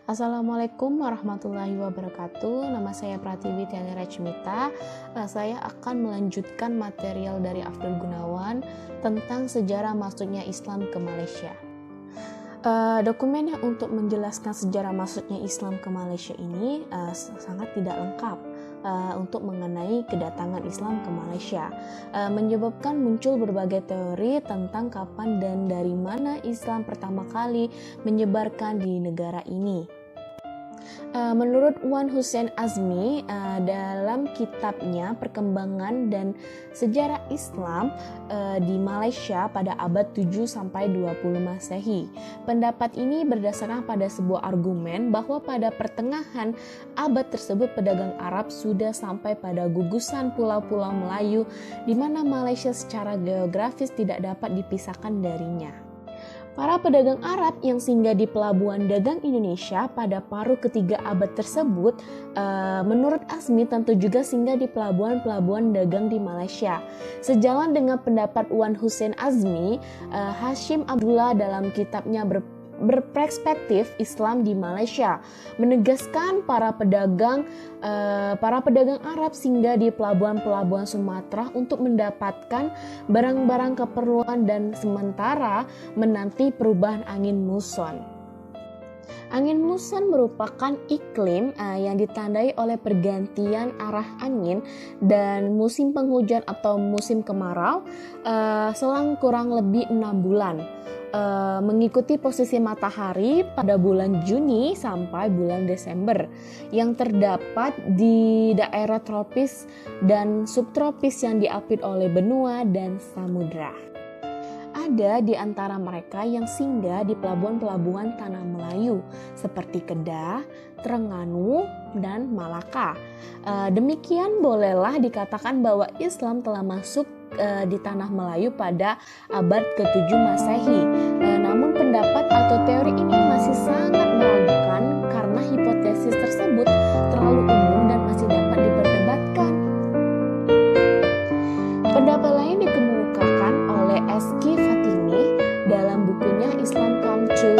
Assalamualaikum warahmatullahi wabarakatuh. Nama saya Pratiwi Tiani Rachmita. Saya akan melanjutkan material dari Afdal Gunawan tentang sejarah masuknya Islam ke Malaysia. Dokumen yang untuk menjelaskan sejarah masuknya Islam ke Malaysia ini sangat tidak lengkap untuk mengenai kedatangan Islam ke Malaysia, menyebabkan muncul berbagai teori tentang kapan dan dari mana Islam pertama kali menyebarkan di negara ini. Menurut Wan Hussein Azmi dalam kitabnya Perkembangan dan Sejarah Islam di Malaysia pada abad 7 sampai 20 Masehi. Pendapat ini berdasarkan pada sebuah argumen bahwa pada pertengahan abad tersebut pedagang Arab sudah sampai pada gugusan pulau-pulau Melayu di mana Malaysia secara geografis tidak dapat dipisahkan darinya. Para pedagang Arab yang singgah di pelabuhan dagang Indonesia pada paruh ketiga abad tersebut, menurut Azmi tentu juga singgah di pelabuhan-pelabuhan dagang di Malaysia. Sejalan dengan pendapat Wan Hussein Azmi, Hashim Abdullah dalam kitabnya berperspektif Islam di Malaysia menegaskan para pedagang Arab singgah di pelabuhan-pelabuhan Sumatera untuk mendapatkan barang-barang keperluan dan sementara menanti perubahan angin muson. Angin muson merupakan iklim yang ditandai oleh pergantian arah angin dan musim penghujan atau musim kemarau selang kurang lebih 6 bulan. Mengikuti posisi matahari pada bulan Juni sampai bulan Desember yang terdapat di daerah tropis dan subtropis yang diapit oleh benua dan samudra. Ada di antara mereka yang singgah di pelabuhan-pelabuhan Tanah Melayu seperti Kedah, Terengganu, dan Malaka. Demikian bolehlah dikatakan bahwa Islam telah masuk di Tanah Melayu pada abad ke-7 Masehi. Namun pendapat atau teori ini masih sangat meragukan karena hipotesis tersebut terlalu umum dan masih dapat diperdebatkan. Pendapat lain dikemukakan oleh Eski Fatimi dalam bukunya Islam Come to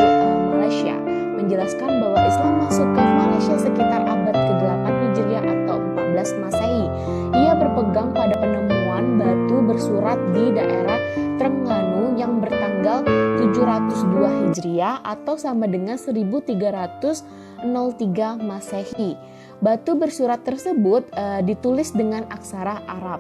Malaysia, menjelaskan bahwa Islam masuk ke Malaysia sekitar abad ke-8 Hijriah atau 14 Masehi. Ia berpegang pada penemuan batu bersurat di daerah Terengganu yang bertanggal 702 Hijriah atau sama dengan 1303 Masehi. Batu bersurat tersebut ditulis dengan aksara Arab.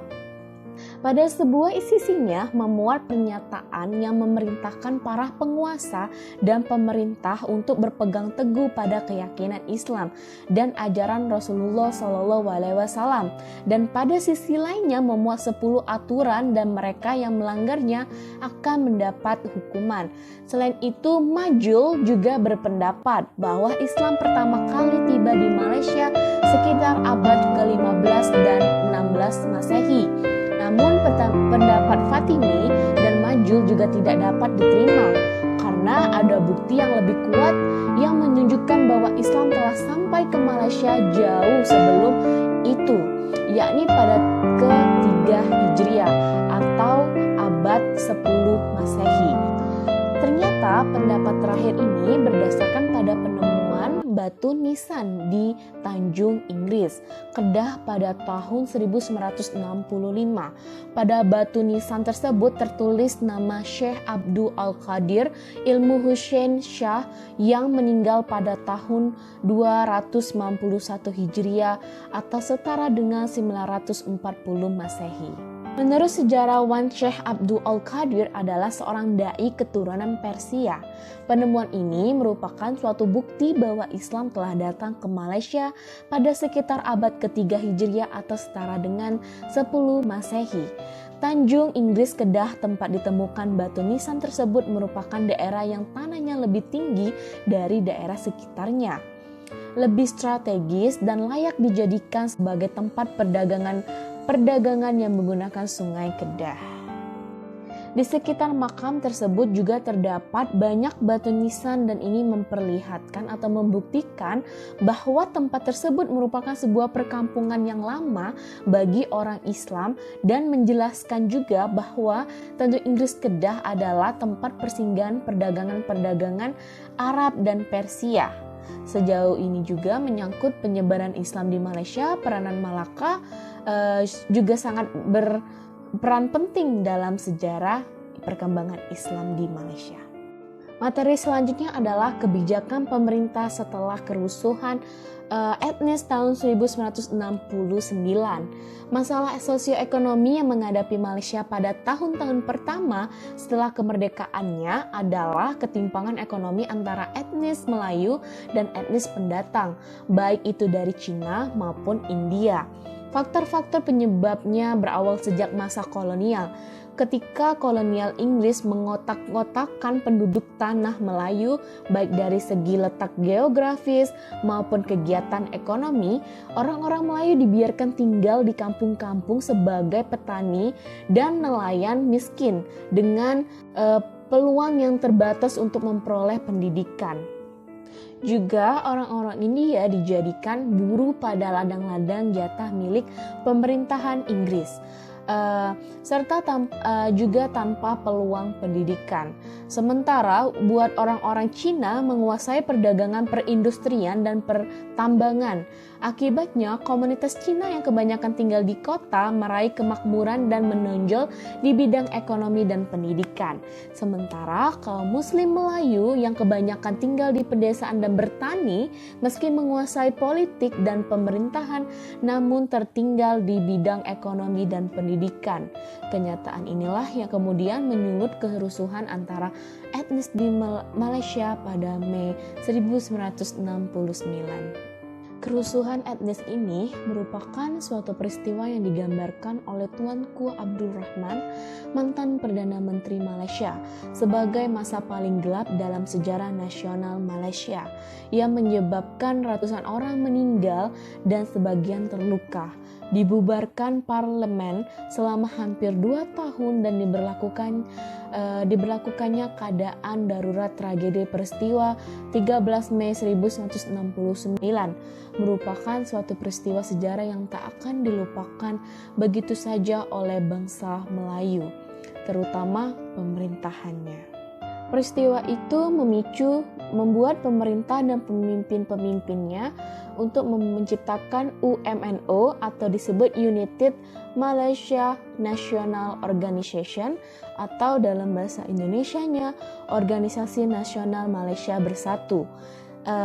Pada sebuah sisinya memuat pernyataan yang memerintahkan para penguasa dan pemerintah untuk berpegang teguh pada keyakinan Islam dan ajaran Rasulullah SAW. Dan pada sisi lainnya memuat 10 aturan dan mereka yang melanggarnya akan mendapat hukuman. Selain itu, Majul juga berpendapat bahwa Islam pertama kali tiba di Malaysia sekitar abad ke-15 dan 16 Masehi. Namun pendapat Fatimi dan Majul juga tidak dapat diterima karena ada bukti yang lebih kuat yang menunjukkan bahwa Islam telah sampai ke Malaysia jauh sebelum itu, yakni pada ke-3 Hijriah atau abad 10 Masehi. Ternyata pendapat terakhir ini berdasarkan pada penemuan batu nisan di Tanjung, Inggris, Kedah pada tahun 1965. Pada batu nisan tersebut tertulis nama Syekh Abdul Al-Qadir Ilmu Hussein Shah yang meninggal pada tahun 291 Hijriah atau setara dengan 940 Masehi. Menurut sejarawan, Syekh Abdul Al-Qadir adalah seorang dai keturunan Persia. Penemuan ini merupakan suatu bukti bahwa Islam telah datang ke Malaysia pada sekitar abad ke-3 Hijriah atau setara dengan 10 Masehi. Tanjung, Inggris, Kedah, tempat ditemukan batu nisan tersebut merupakan daerah yang tanahnya lebih tinggi dari daerah sekitarnya, lebih strategis dan layak dijadikan sebagai tempat perdagangan yang menggunakan sungai Kedah. Di sekitar makam tersebut juga terdapat banyak batu nisan dan ini memperlihatkan atau membuktikan bahwa tempat tersebut merupakan sebuah perkampungan yang lama bagi orang Islam dan menjelaskan juga bahwa tentu Inggris Kedah adalah tempat persinggahan perdagangan Arab dan Persia. Sejauh ini juga menyangkut penyebaran Islam di Malaysia, peranan Malaka juga sangat berperan penting dalam sejarah perkembangan Islam di Malaysia. Materi selanjutnya adalah kebijakan pemerintah setelah kerusuhan etnis tahun 1969. Masalah sosioekonomi yang menghadapi Malaysia pada tahun-tahun pertama setelah kemerdekaannya adalah ketimpangan ekonomi antara etnis Melayu dan etnis pendatang, baik itu dari Cina maupun India. Faktor-faktor penyebabnya berawal sejak masa kolonial. Ketika kolonial Inggris mengotak-ngotakkan penduduk tanah Melayu baik dari segi letak geografis maupun kegiatan ekonomi, orang-orang Melayu dibiarkan tinggal di kampung-kampung sebagai petani dan nelayan miskin dengan peluang yang terbatas untuk memperoleh pendidikan. Juga orang-orang India dijadikan buruh pada ladang-ladang jatah milik pemerintahan Inggris. Serta juga tanpa peluang pendidikan. Sementara buat orang-orang Cina menguasai perdagangan perindustrian dan pertambangan. Akibatnya komunitas Cina yang kebanyakan tinggal di kota meraih kemakmuran dan menonjol di bidang ekonomi dan pendidikan. Sementara kaum Muslim Melayu yang kebanyakan tinggal di pedesaan dan bertani meski menguasai politik dan pemerintahan namun tertinggal di bidang ekonomi dan pendidikan. Kenyataan inilah yang kemudian menyulut kerusuhan antara etnis di Malaysia pada Mei 1969. Kerusuhan etnis ini merupakan suatu peristiwa yang digambarkan oleh Tuanku Abdul Rahman, mantan Perdana Menteri Malaysia, sebagai masa paling gelap dalam sejarah nasional Malaysia, yang menyebabkan ratusan orang meninggal dan sebagian terluka. Dibubarkan parlemen selama hampir 2 tahun dan diberlakukannya keadaan darurat. Tragedi peristiwa 13 Mei 1969 merupakan suatu peristiwa sejarah yang tak akan dilupakan begitu saja oleh bangsa Melayu, terutama pemerintahannya. Peristiwa itu membuat pemerintah dan pemimpin-pemimpinnya untuk menciptakan UMNO atau disebut United Malaysia National Organization atau dalam bahasa Indonesianya Organisasi Nasional Malaysia Bersatu.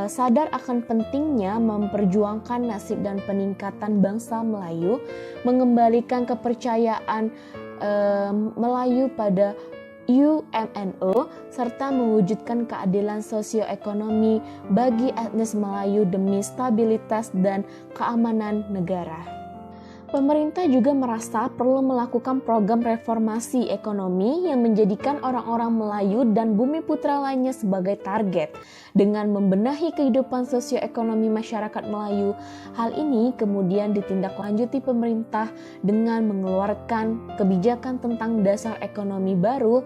Sadar akan pentingnya memperjuangkan nasib dan peningkatan bangsa Melayu, mengembalikan kepercayaan Melayu pada UMNO serta mewujudkan keadilan sosioekonomi bagi etnis Melayu demi stabilitas dan keamanan negara. Pemerintah juga merasa perlu melakukan program reformasi ekonomi yang menjadikan orang-orang Melayu dan bumi putra lainnya sebagai target dengan membenahi kehidupan sosioekonomi masyarakat Melayu. Hal ini kemudian ditindaklanjuti pemerintah dengan mengeluarkan kebijakan tentang dasar ekonomi baru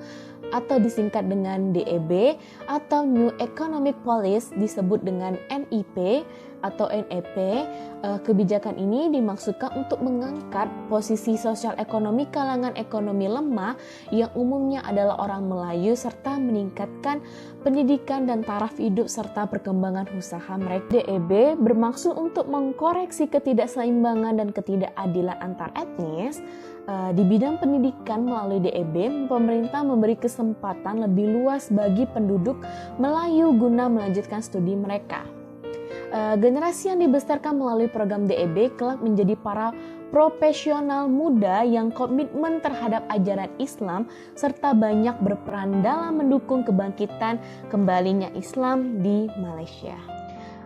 atau disingkat dengan DEB atau New Economic Policy disebut dengan NEP atau NEP. Kebijakan ini dimaksudkan untuk mengangkat posisi sosial ekonomi kalangan ekonomi lemah yang umumnya adalah orang Melayu serta meningkatkan pendidikan dan taraf hidup serta perkembangan usaha mereka. DEB bermaksud untuk mengkoreksi ketidakseimbangan dan ketidakadilan antar etnis. Di bidang pendidikan melalui DEB, pemerintah memberi kesempatan lebih luas bagi penduduk Melayu guna melanjutkan studi mereka. Generasi yang dibesarkan melalui program DEB kelak menjadi para profesional muda yang komitmen terhadap ajaran Islam serta banyak berperan dalam mendukung kebangkitan kembalinya Islam di Malaysia.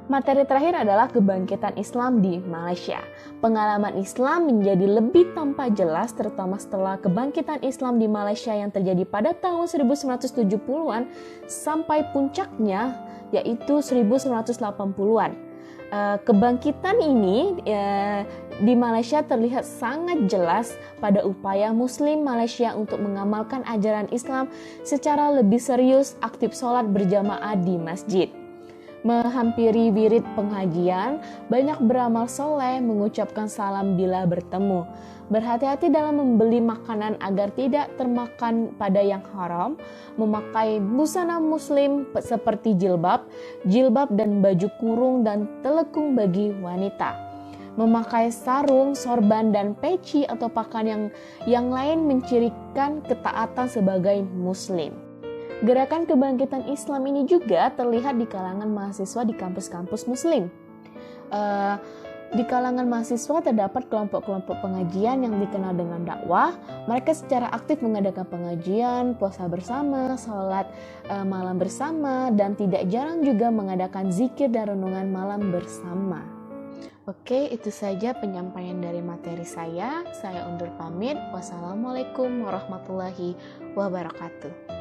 Materi terakhir adalah kebangkitan Islam di Malaysia. Pengalaman Islam menjadi lebih tampak jelas terutama setelah kebangkitan Islam di Malaysia yang terjadi pada tahun 1970-an sampai puncaknya yaitu 1980-an. Kebangkitan ini di Malaysia terlihat sangat jelas pada upaya Muslim Malaysia untuk mengamalkan ajaran Islam secara lebih serius, aktif sholat berjamaah di masjid. menghampiri wirid pengajian, banyak beramal soleh, mengucapkan salam bila bertemu. Berhati-hati dalam membeli makanan agar tidak termakan pada yang haram, memakai busana muslim seperti jilbab dan baju kurung dan telekung bagi wanita, memakai sarung, sorban, dan peci atau pakaian yang lain mencirikan ketaatan sebagai muslim. Gerakan kebangkitan Islam ini juga terlihat di kalangan mahasiswa di kampus-kampus muslim. Di kalangan mahasiswa terdapat kelompok-kelompok pengajian yang dikenal dengan dakwah. Mereka secara aktif mengadakan pengajian, puasa bersama, sholat malam bersama, dan tidak jarang juga mengadakan zikir dan renungan malam bersama. Oke, itu saja penyampaian dari materi saya. Saya undur pamit. Wassalamualaikum warahmatullahi wabarakatuh.